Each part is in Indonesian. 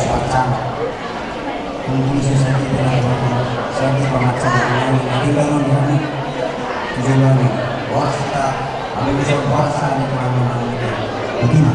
Pacang mungkin saya tidak saya pengacara ini bangun ini tujuan bos kita kalau bisa puasa di mana-mana begini.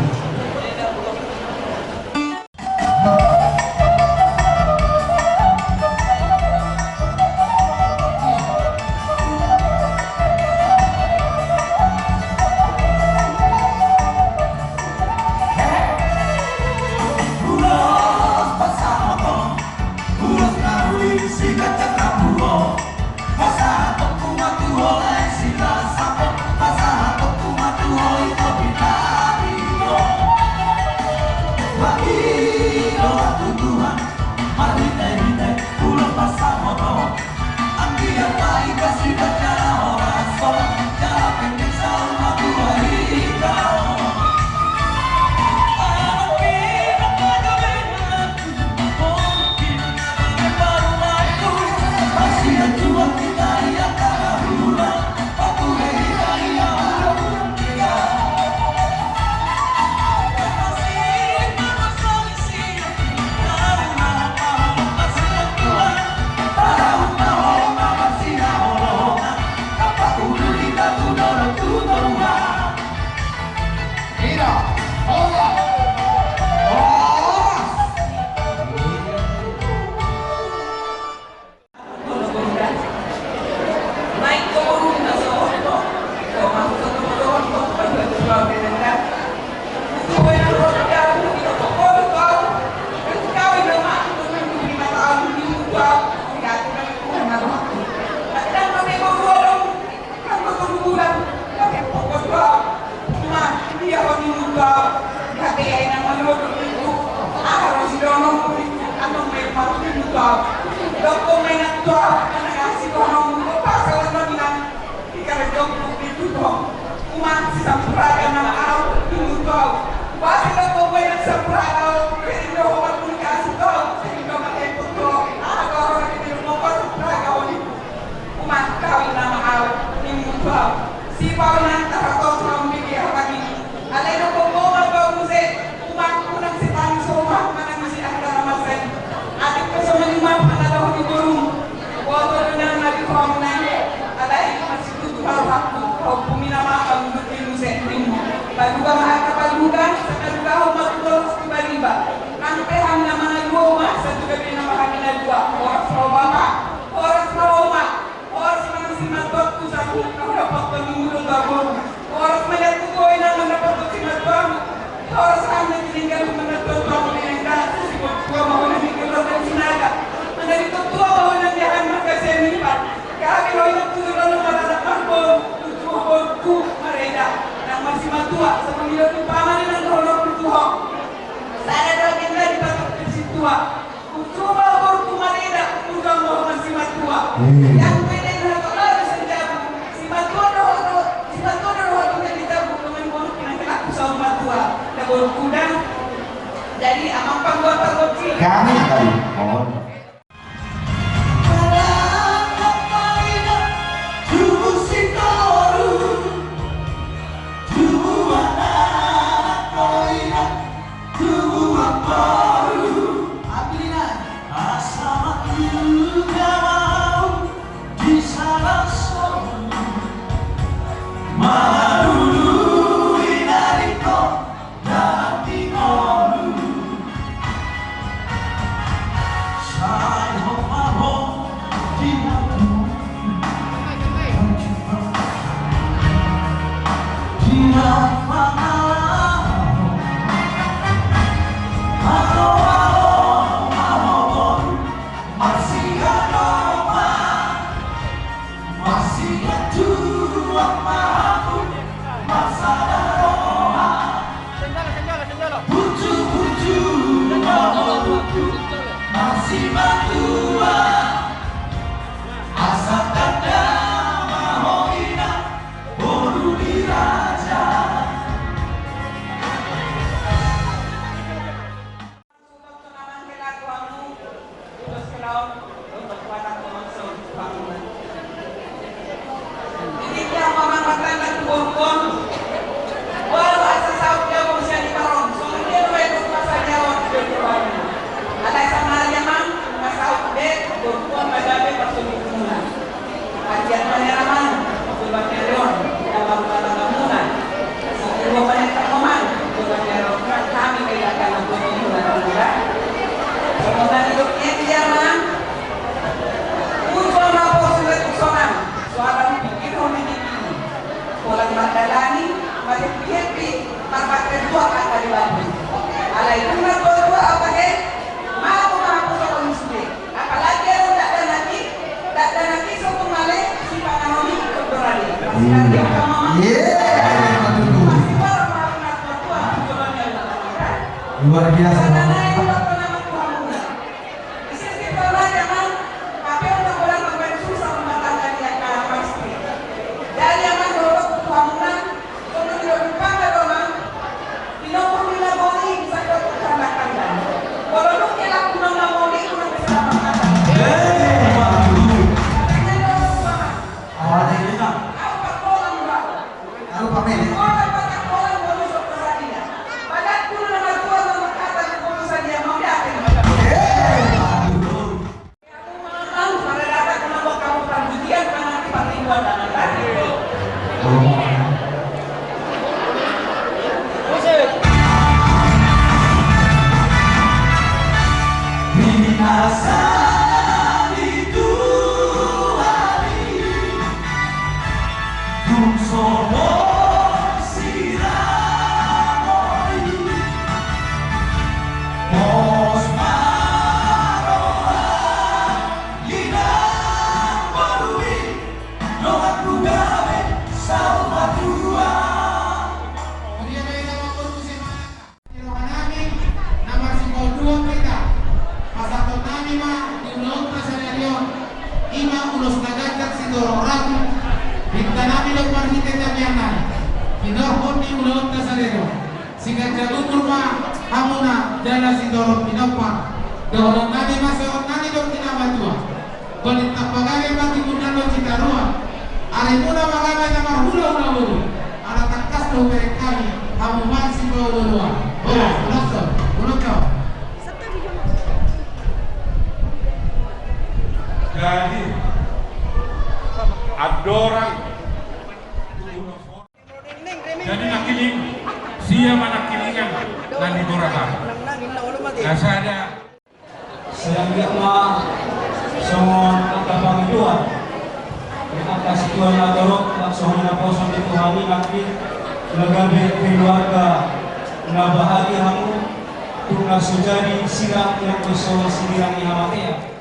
Jadi amang pangguan kami kali mohon. Ini orang sekali sama luar biasa. Sehingga jago kurma hamuna jala sindoro pinapa doron nani masih nani dok tina batua kulit tapagage mati kunano citarua arimuna magana nyamar hula hula bulu ala takas do kami hamu masih bawa dua unoto jadi ada orang jadi nakiling siya manakilingan nani borakan kasada Sayang ma songon kapangiluan atas Tuhan adorok langsung na po sa Tuhan natin nagabi keluarga na bahagi hamu kung nagsujari sila yang gusto silang ihamataya.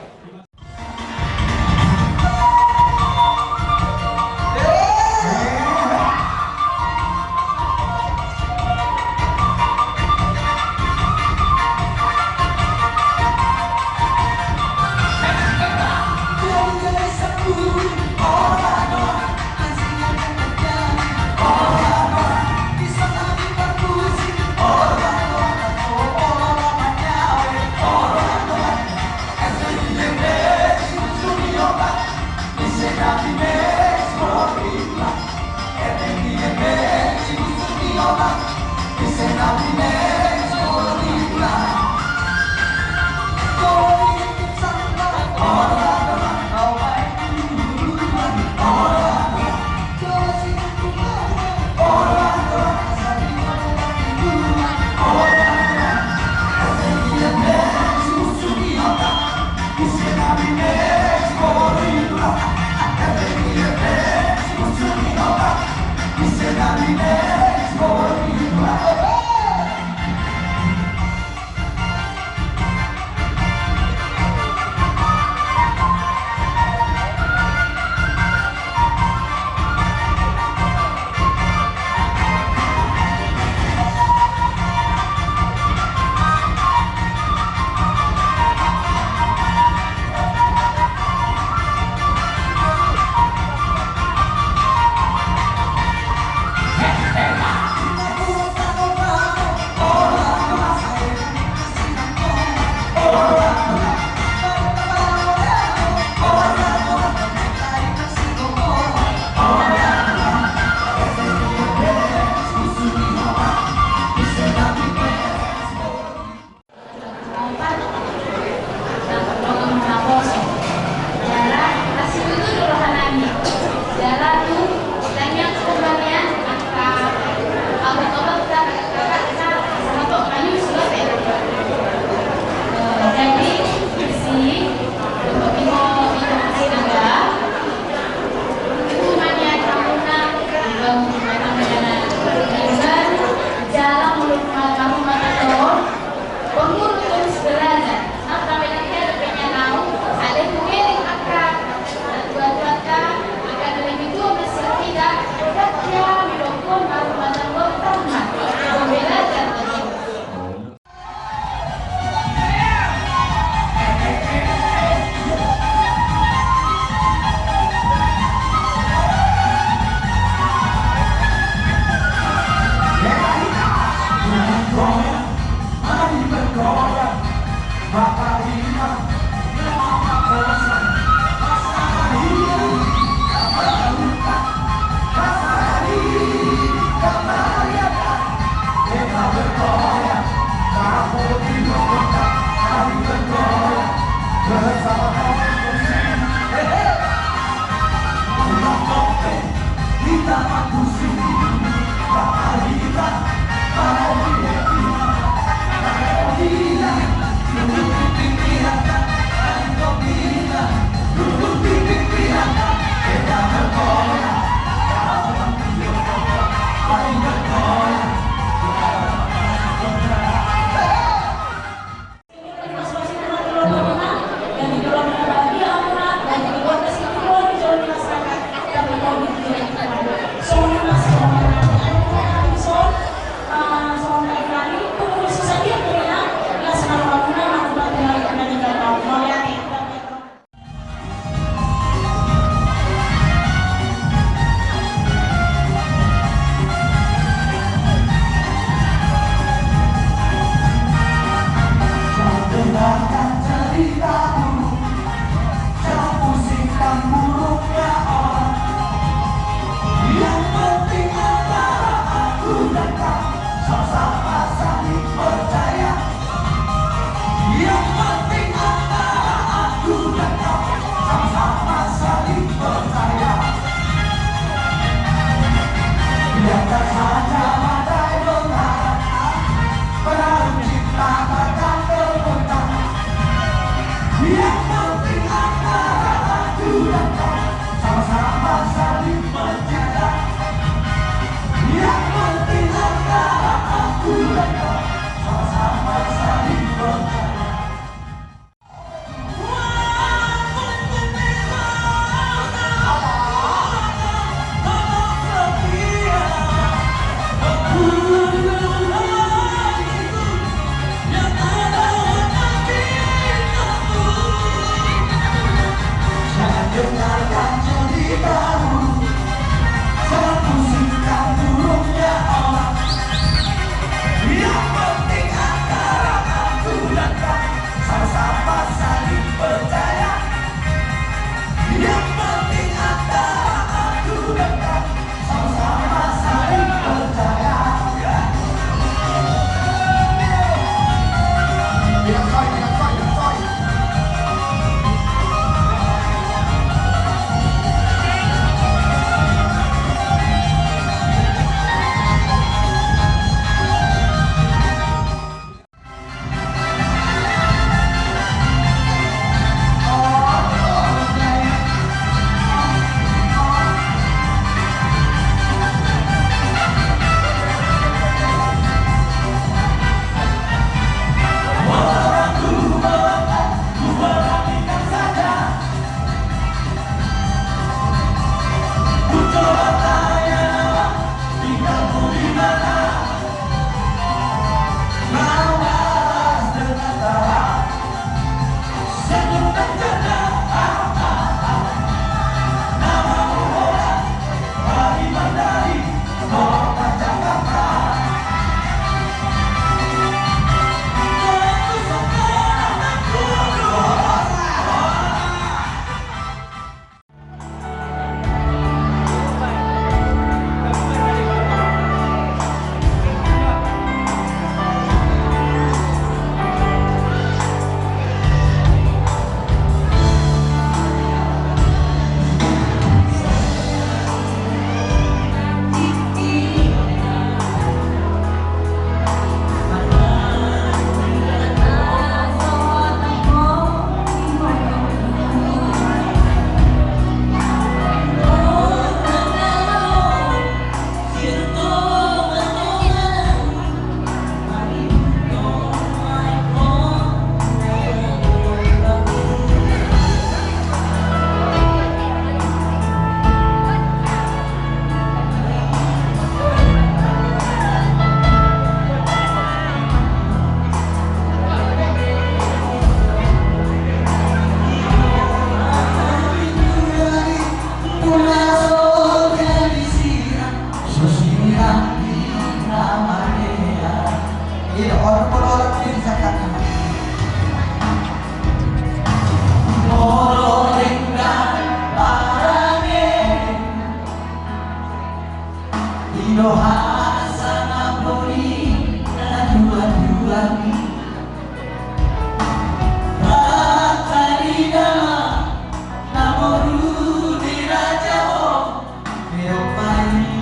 Namoru diraja o, pero pai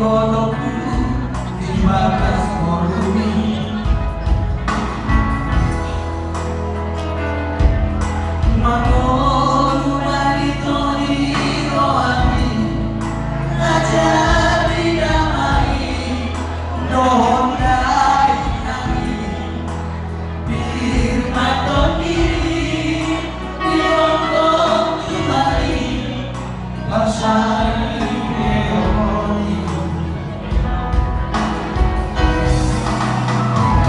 godongku di batas bumi. Makonu barito di rohani aja bidamai dohon dai nami birmaton diri diongkong kembali bersari deoni.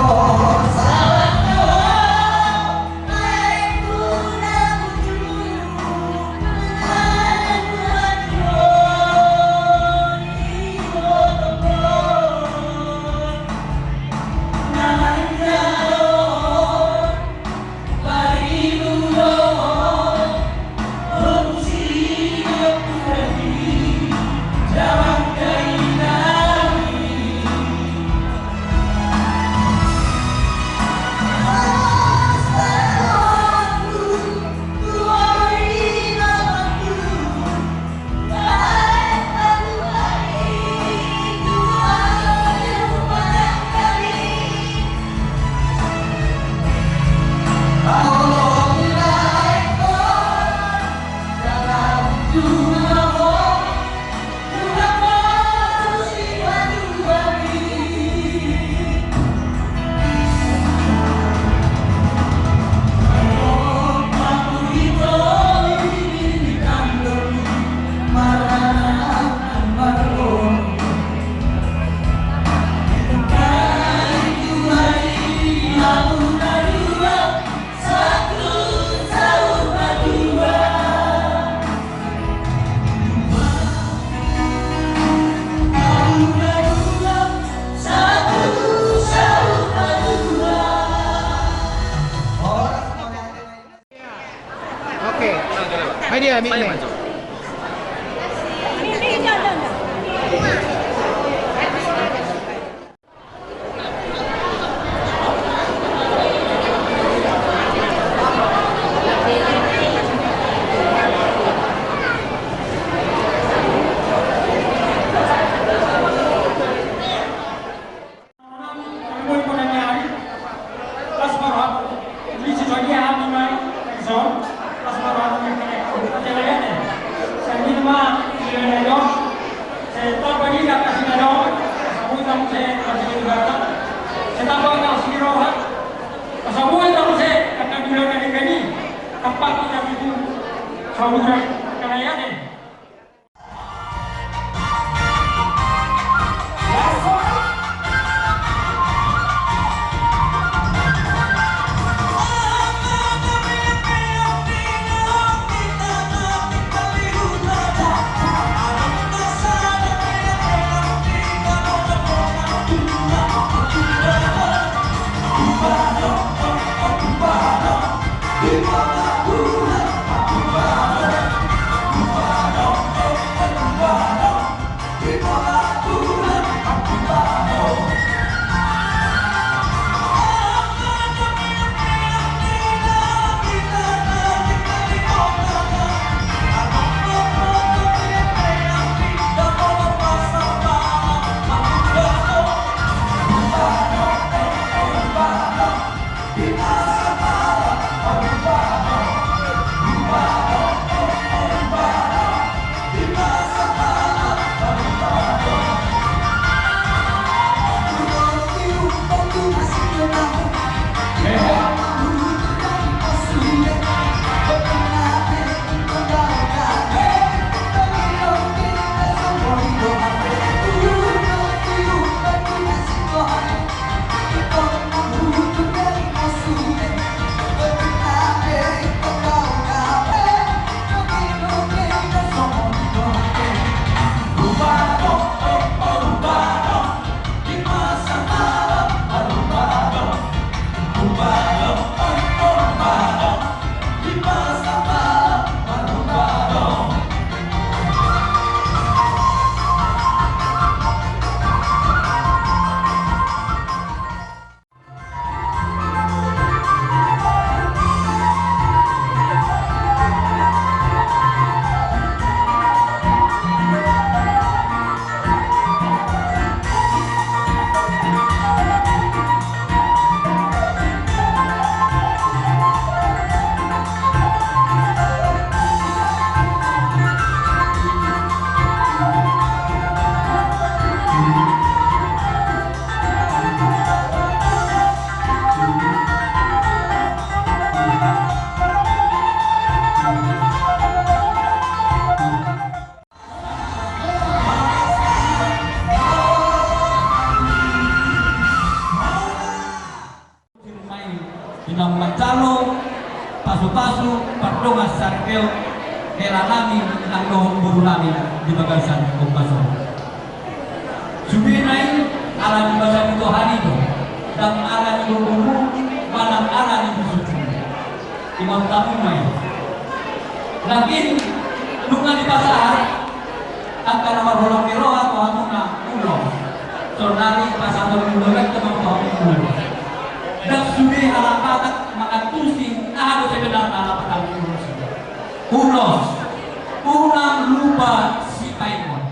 Oh salahku aku Hai dia, ambil ni. Di mana dongas sarkeo helanami ang dohong buru namin di bagasan kumpaso. Subinay alam basan itu hari itu dan alam itu buru malam alam itu suci. Imam tamu mai. Lakin lunga di pasar antara marholong miro atau hamuna ulo. Sonari pasar mulai teman ulo. Dan sudah alamat makan pusing ada sebenarnya alamat ulos. Ulos ulang lupa si Taimon.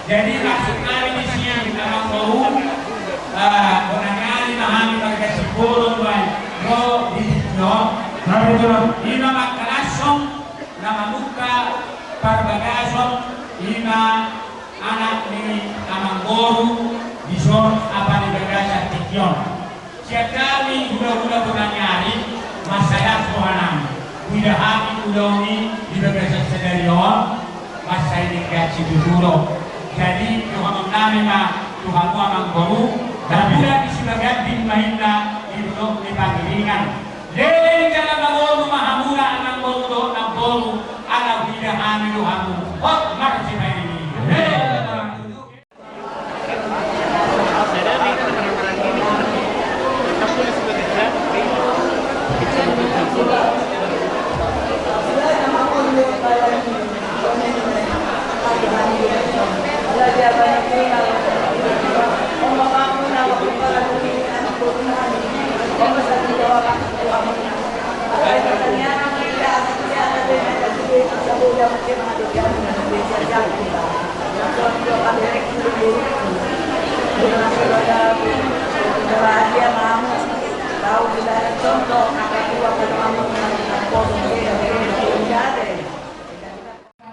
Jadi maksud kami di sini memang mau menangani memahami bagi sepuluh no di ina makalasong na mamuka parbagason ina anak ni amang boru bison apa ni bagasa tikyon. Siya kami gula-gula penanyari masalah tuhanam. Tidak hati ulongi di bagasa sedarion masai di gaci dulu. Jadi Tuhan kami mah Tuhan amang boru dan bulan di sebagian bin mahina ibnu di panggilingan. Leleng jalan maboru mahamura amang boru do nang boru ala tidak amilu hamu. Hot marci ini.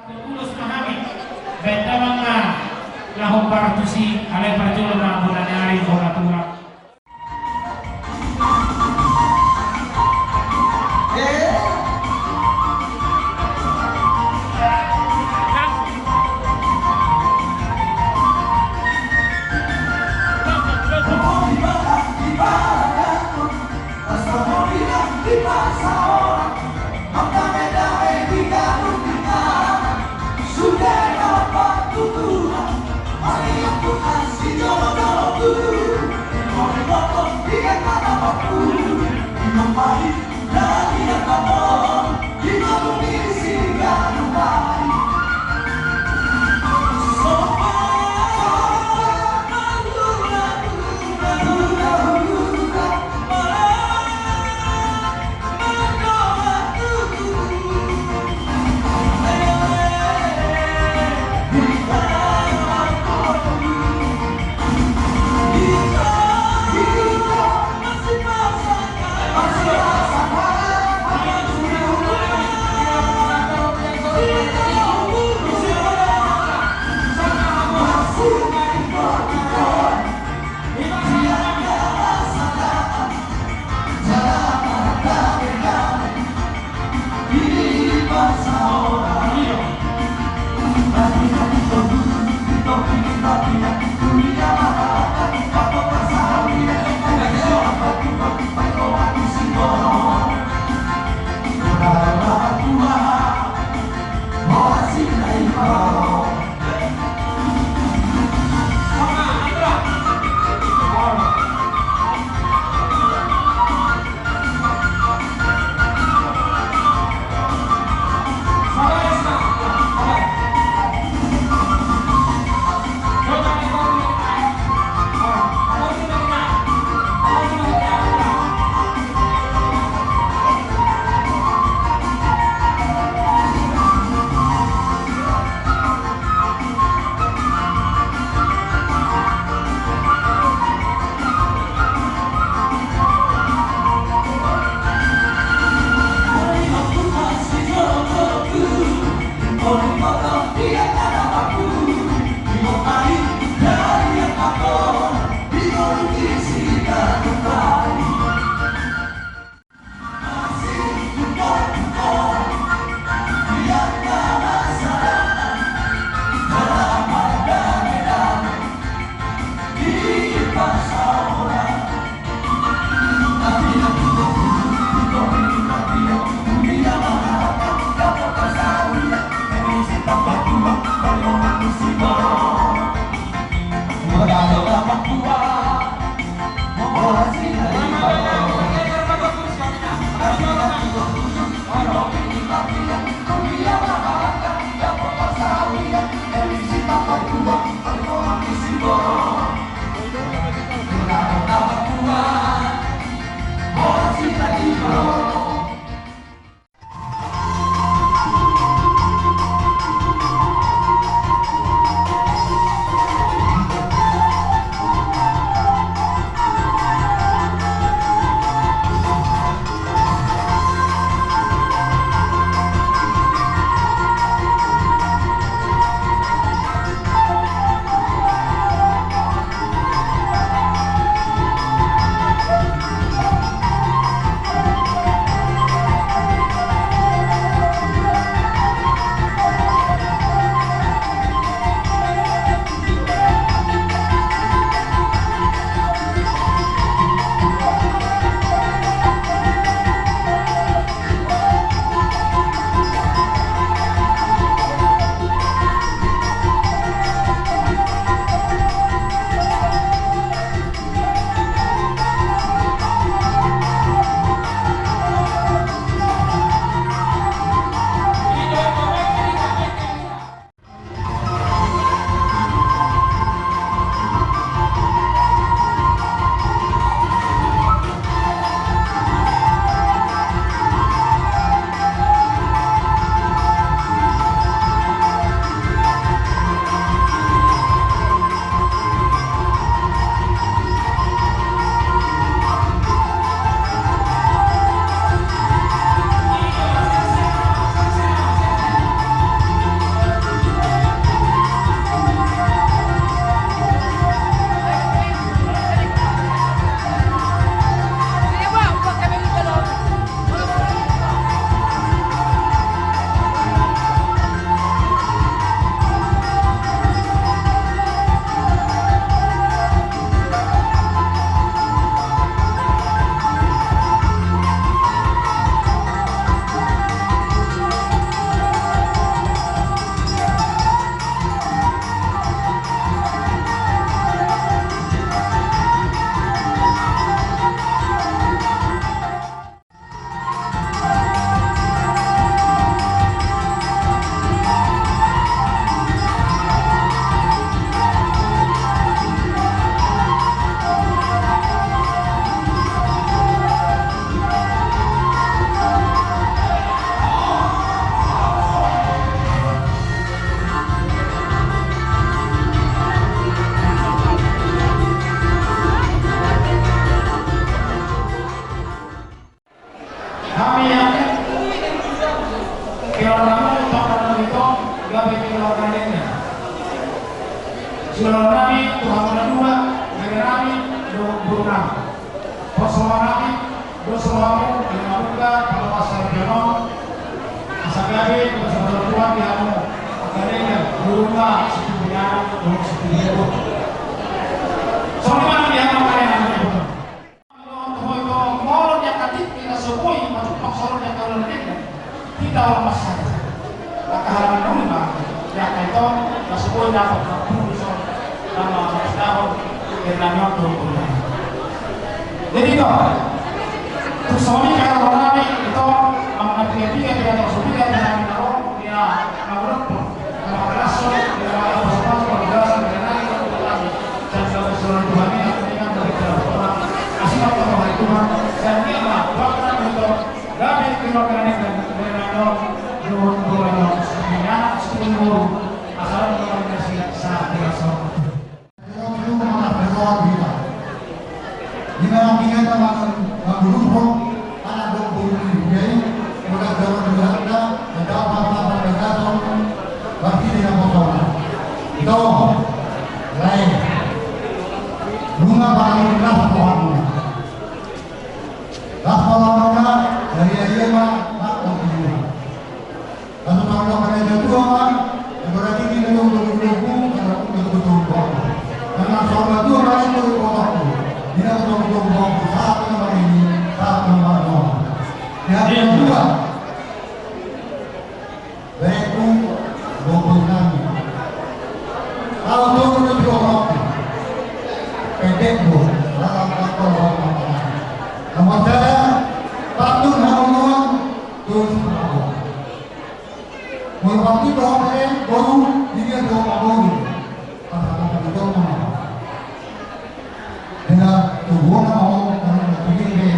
Tulus memahami benda mga lahong partusi alay parjulo mga bunanyari o natural. Masih Saudara Nabi Tuhan dua, dari Nabi Burunam. Bersama Nabi bersamamu dengan muka pada masa Jono. Asagabi bersama Tuhan di kamu. Akhirnya berubah sepenuhnya untuk sepenuhnya. Soalnya dia makanya namanya itu. Kalau mau yang katik kita sebut masuk maksud yang kalau kita tidak masalah. Akaran dulu bang. Ya itu sebut dapat bisa nama tahun Irlandia dulu. Jadi itu. Terus suami kalau orang itu mengambil dia tidak tahu dia dengan tahu dia menurut langsung dia bersama berjalan dengan dan seluruh Tuhan yang mengingat dari orang asal Allah Tuhan dan dia bahkan itu dari keluarga dan dengan dua semuanya sepuluh asal Allah saat biasa. Itu mana berdoa kita. Di dalam kita makan berumur anak berumur ini mudah berada ada apa-apa berkata bagi dia masalah. Itu lain. Bunga paling indah pohonnya. Lah pohonnya dari ayam mak berumur. Kalau kalau kalian jatuh berarti kita yang berumur kalau betul-betul. Karena soal itu orang itu orang. Dia betul-betul saat nomor ini, saat nomor 2. Yang kedua, beku bobonan. Kalau turun itu orang, pendek bu, dalam kantor orang. Nomor 3, patun haluan, turun aku. Mulai doa baru dia doa baru. Kata-kata doa. Dengan tubuh mau begini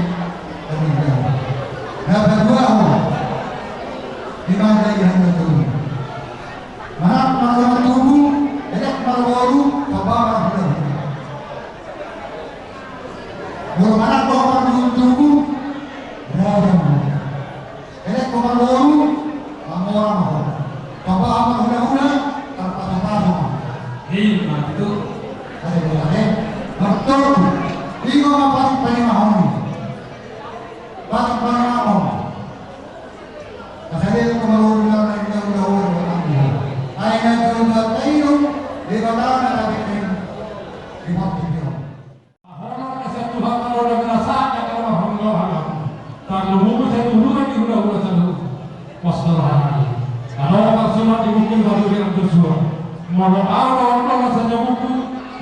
begini. Yang kedua, di mana yang itu? Mana masalah tubuh, enak baru kabar sudah. Kalau mana kabar tubuh, berada. Enak kabar baru, orang. Kabar apa sudah tanpa apa. Ini itu ada. Betul, ini apa paling mahal? Paling mahal. Kasih dia kemaluan yang jauh dari ayah juga tahu di mana tapi di waktu itu. Ahora kasih Tuhan kalau merasanya kalau Allah. Kalau mau saya dulu di udah selalu wassalam. Kalau masalah di mungkin baru yang bersuara. Mau Allah saja buku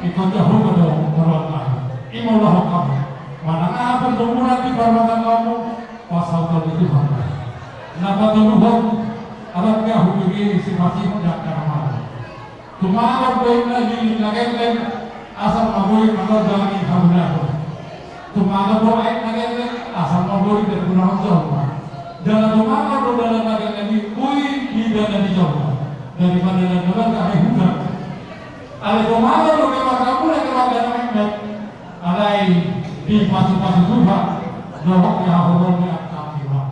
ikut jauh pada Allah. Imalah kamu. Mana pertemuan di kalangan kamu pasal itu hamba. Napa tubuh alatnya hubungi si masih tidak ramah. Tumakan poin lagi lain asal mabui atau jangan hamil. Tumakan poin lagi asal mabui dari gunung jauh. Jangan tumakan dalam lagi kui di dan di jauh daripada dalam kami hujan. Ada tumakan bagaimana kamu lagi bagaimana alai di pasuk-pasuk juga dohoknya horornya kami lah.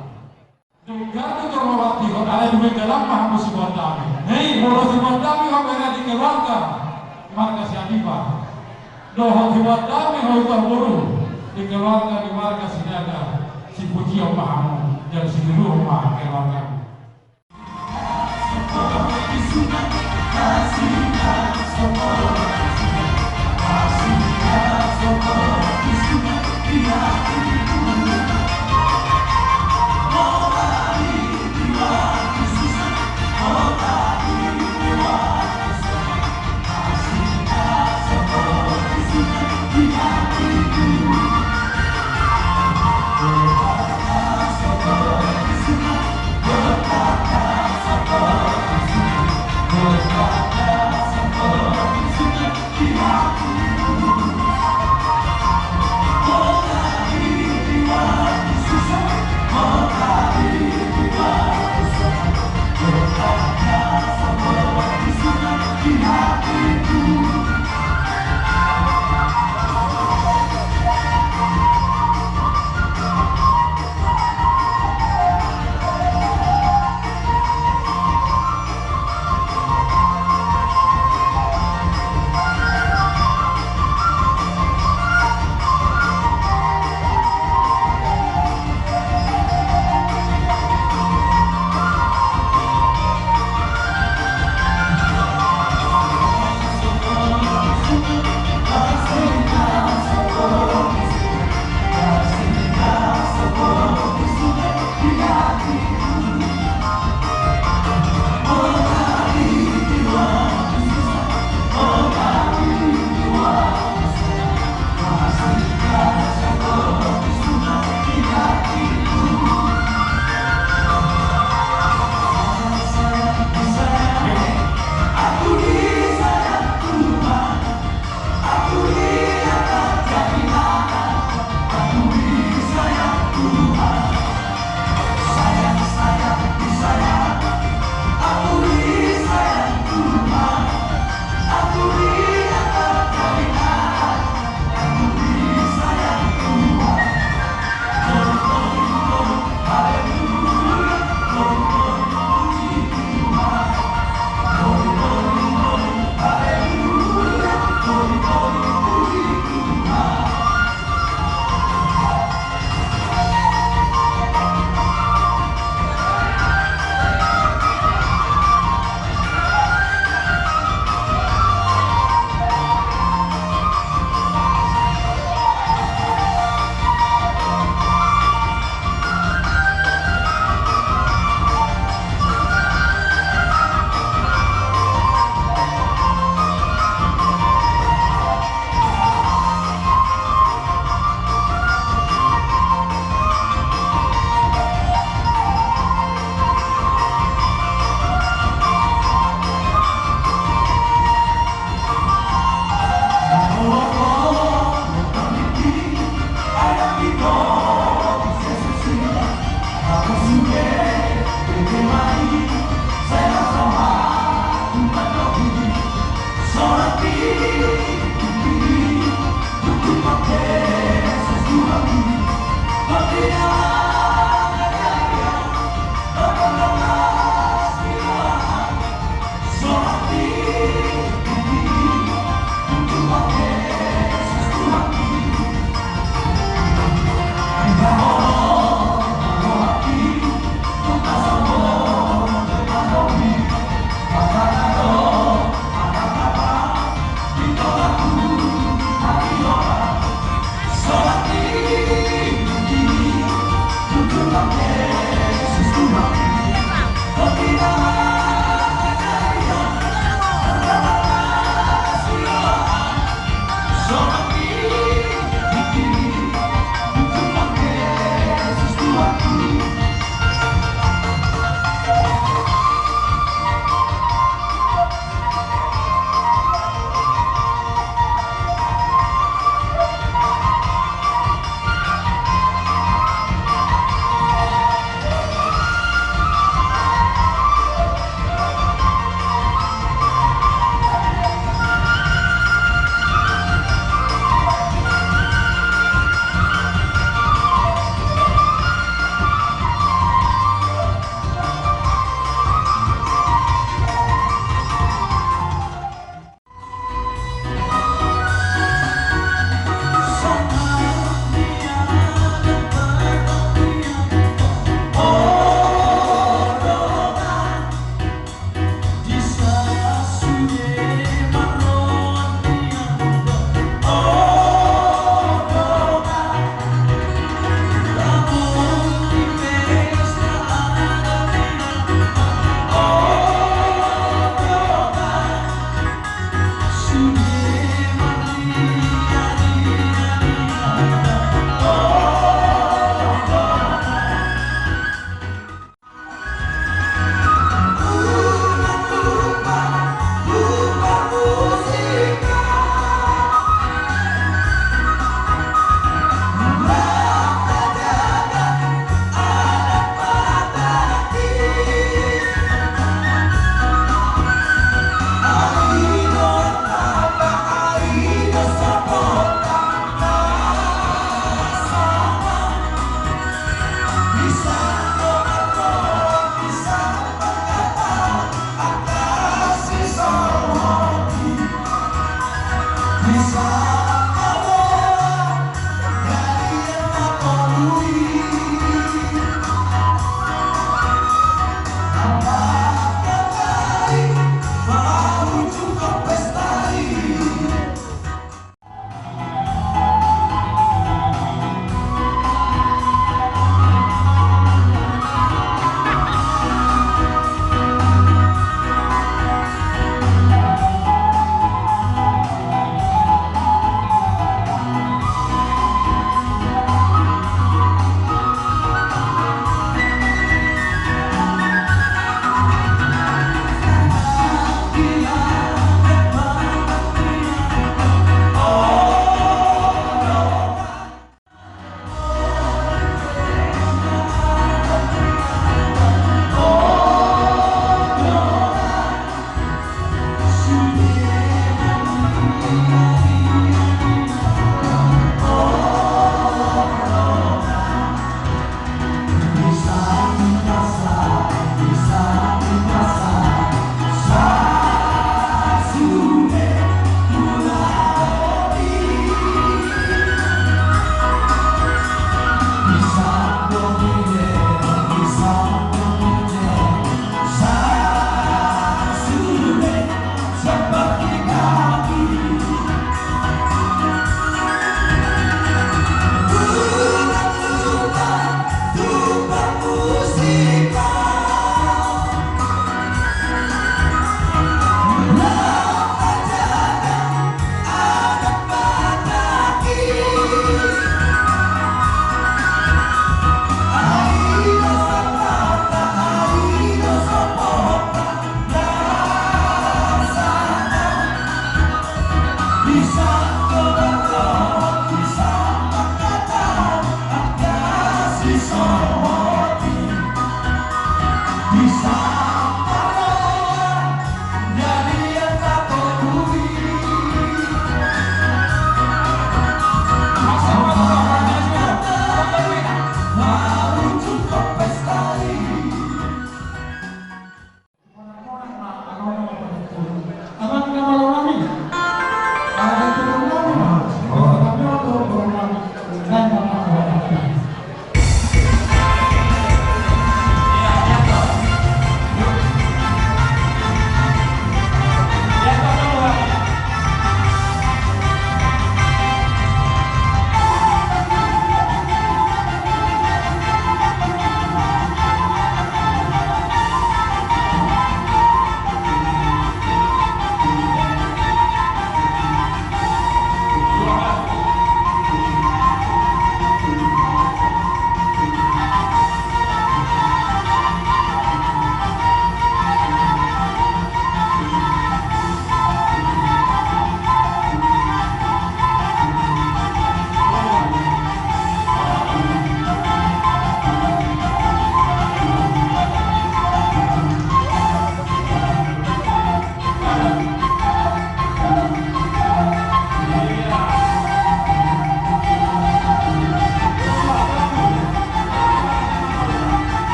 Jatuh termawati kalau alai duit dalam mah musibah kami. Hei, musibah kami kalau berada di keluarga marga si Adibah. Dohok musibah kami kalau terburu di keluarga di marga si Dada si Puji Omahamu dan si Guru Omah keluarga.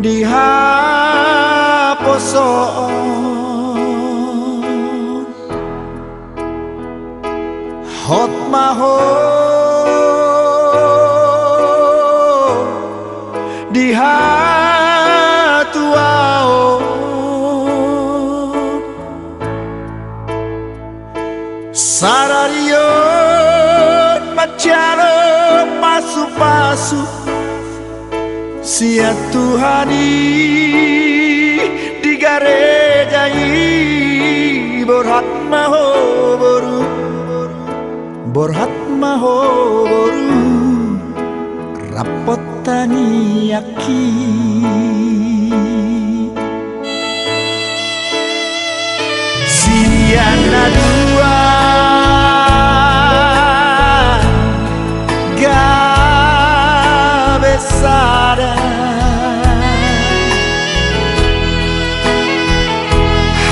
dihaposon hot maho dihatuaon sararion macaro pasu-pasu sia Tuhani di garejai borhat maho boru borhat maho boru rapotani aki siana dua gabesada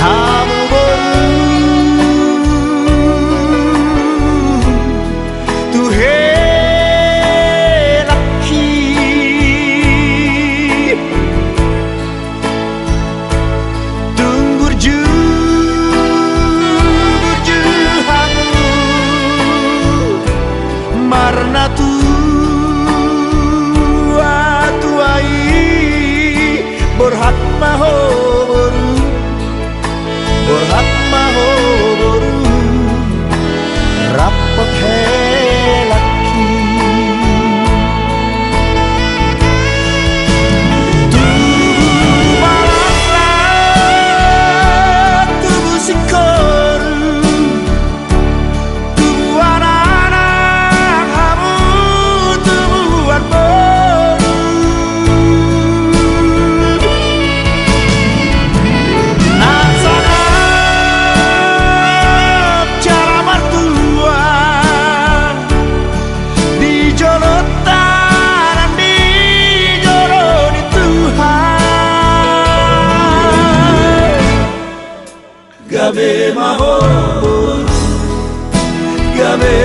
hamu boru tuhe laki tunggur ju hamu marna borhat maho boru borhat maho boru rapot helaki tubuh malaslah tubuh sikoru tubuh anak-anak hamu tubuh arboru gabe maho gabe